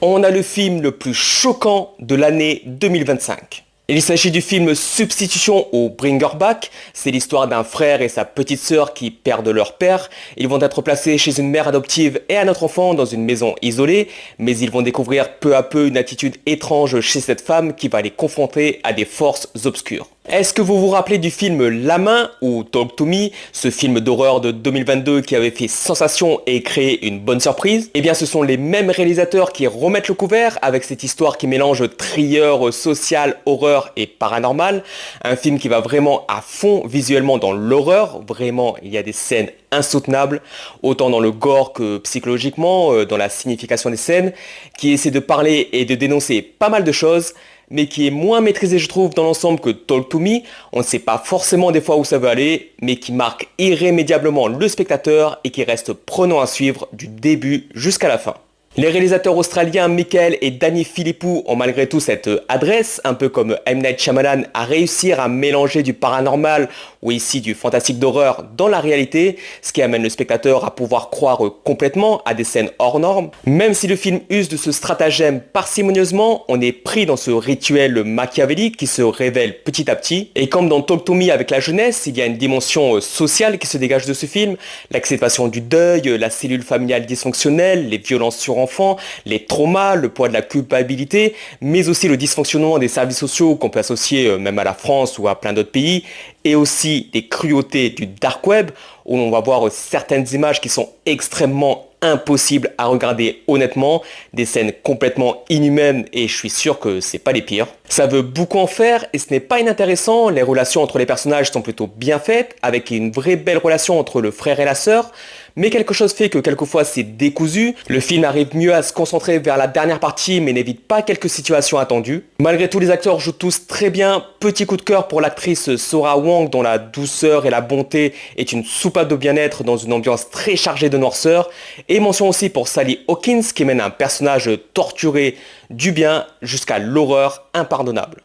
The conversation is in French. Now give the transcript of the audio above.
on a le film le plus choquant de l'année 2025. Il s'agit du film Substitution au Bringer Back. C'est l'histoire d'un frère et sa petite sœur qui perdent leur père. Ils vont être placés chez une mère adoptive et un autre enfant dans une maison isolée, mais ils vont découvrir peu à peu une attitude étrange chez cette femme qui va les confronter à des forces obscures. Est-ce que vous vous rappelez du film La Main ou Talk to Me, ce film d'horreur de 2022 qui avait fait sensation et créé une bonne surprise? Eh bien ce sont les mêmes réalisateurs qui remettent le couvert avec cette histoire qui mélange thriller, social, horreur et paranormal. Un film qui va vraiment à fond visuellement dans l'horreur, vraiment il y a des scènes insoutenables, autant dans le gore que psychologiquement, dans la signification des scènes, qui essaie de parler et de dénoncer pas mal de choses, mais qui est moins maîtrisé je trouve dans l'ensemble que Talk to Me. On ne sait pas forcément des fois où ça veut aller, mais qui marque irrémédiablement le spectateur et qui reste prenant à suivre du début jusqu'à la fin. Les réalisateurs australiens Michael et Danny Philippou ont malgré tout cette adresse, un peu comme M. Night Shyamalan, à réussir à mélanger du paranormal ou ici du fantastique d'horreur dans la réalité, ce qui amène le spectateur à pouvoir croire complètement à des scènes hors normes. Même si le film use de ce stratagème parcimonieusement, on est pris dans ce rituel machiavélique qui se révèle petit à petit. Et comme dans Talk to Me avec la jeunesse, il y a une dimension sociale qui se dégage de ce film, l'acceptation du deuil, la cellule familiale dysfonctionnelle, les violences sur enfants, les traumas, le poids de la culpabilité, mais aussi le dysfonctionnement des services sociaux qu'on peut associer même à la France ou à plein d'autres pays, et aussi les cruautés du dark web, où on va voir certaines images qui sont extrêmement impossibles à regarder honnêtement, des scènes complètement inhumaines et je suis sûr que c'est pas les pires. Ça veut beaucoup en faire et ce n'est pas inintéressant, les relations entre les personnages sont plutôt bien faites, avec une vraie belle relation entre le frère et la sœur, mais quelque chose fait que quelquefois c'est décousu, le film arrive mieux à se concentrer vers la dernière partie mais n'évite pas quelques situations attendues. Malgré tout les acteurs jouent tous très bien, petit coup de cœur pour l'actrice Sora Wong dont la douceur et la bonté est une soupape de bien-être dans une ambiance très chargée de noirceur, et mention aussi pour Sally Hawkins qui mène un personnage torturé du bien jusqu'à l'horreur impardonnable.